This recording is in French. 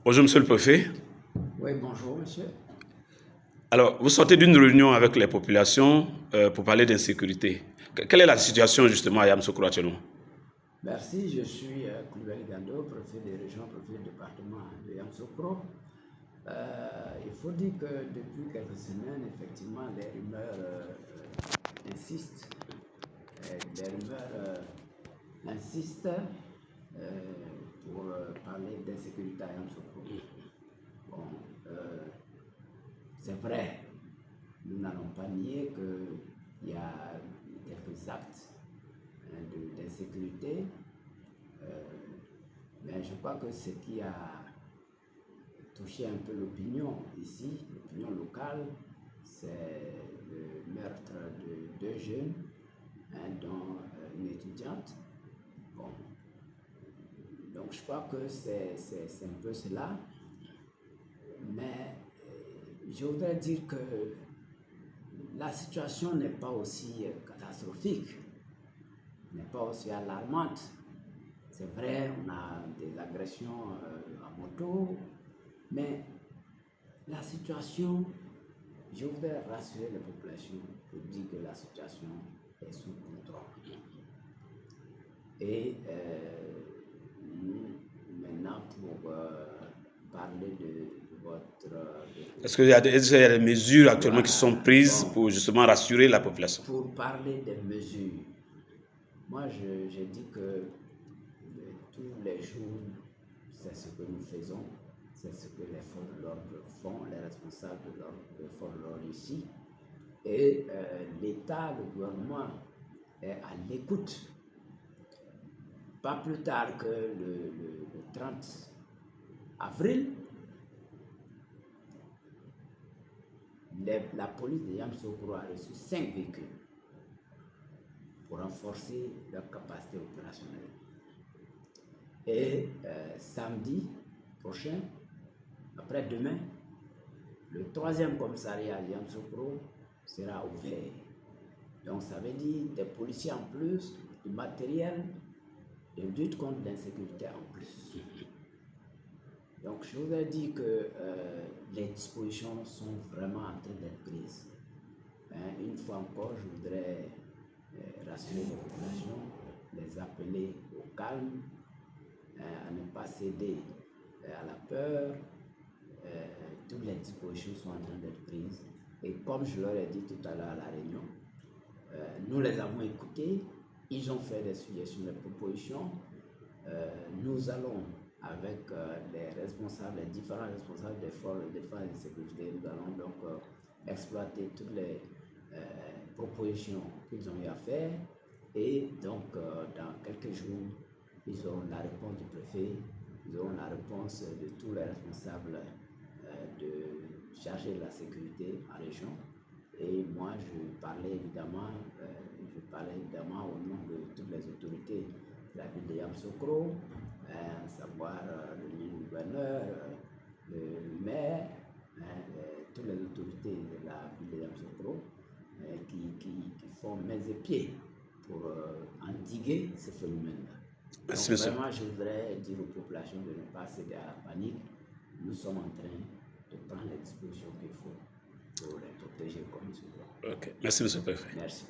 Bonjour, monsieur le préfet. Oui, bonjour, monsieur. Alors, vous sortez d'une réunion avec les populations pour parler d'insécurité. Quelle est la situation justement à Yamoussoukro actuellement? Merci, je suis Koulibaly Gando, préfet de région, préfet du département de Yamoussoukro. Il faut dire que depuis quelques semaines, effectivement, les rumeurs insistent. Les rumeurs insistent pour parler d'insécurité à Yamoussoukro. Bon, c'est vrai, nous n'allons pas nier qu'il y a quelques actes d'insécurité, mais je crois que ce qui a touché un peu l'opinion ici, l'opinion locale, c'est le meurtre de deux jeunes, dont une étudiante. Bon. Donc je crois que c'est un peu cela, mais je voudrais dire que la situation n'est pas aussi catastrophique, n'est pas aussi alarmante. C'est vrai, on a des agressions à moto, mais la situation, je voudrais rassurer les populations pour dire que la situation est sous contrôle. Et maintenant, pour parler de votre... Est-ce qu'il y a des mesures actuellement qui sont prises pour justement rassurer la population? Pour parler des mesures, moi je dis que tous les jours, c'est ce que nous faisons, c'est ce que les forces de l'ordre font, les responsables des forces de l'ordre ici. Et l'État, le gouvernement est à l'écoute. Pas plus tard que le 30 avril, la police de Yamoussoukro a reçu 5 véhicules pour renforcer leur capacité opérationnelle. Et samedi prochain, après-demain, le 3e commissariat de Yamoussoukro sera ouvert. Donc ça veut dire des policiers en plus, du matériel, de lutte contre l'insécurité en plus. Donc je voudrais dire que les dispositions sont vraiment en train d'être prises. Une fois encore, je voudrais rassurer les populations, les appeler au calme, à ne pas céder à la peur. Toutes les dispositions sont en train d'être prises. Et comme je leur ai dit tout à l'heure à la réunion, nous les avons écoutés, ils ont fait des suggestions, des propositions. Nous allons, avec les responsables, les différents responsables des forces de défense et de sécurité, nous allons donc exploiter toutes les propositions qu'ils ont eu à faire. Et donc, dans quelques jours, ils auront la réponse du préfet, ils auront la réponse de tous les responsables de chargés de la sécurité en région. Et moi, je parlais évidemment au nom de toutes les autorités de la ville de Yamoussoukro, à savoir le gouverneur, le maire, toutes les autorités de la ville de Yamoussoukro, qui font mains et pieds pour endiguer ce phénomène-là. Donc vraiment, je voudrais dire aux populations de ne pas céder à la panique. Nous sommes en train de prendre les dispositions qu'il faut pour les protéger comme il se doit. Ok, merci monsieur le préfet. Merci.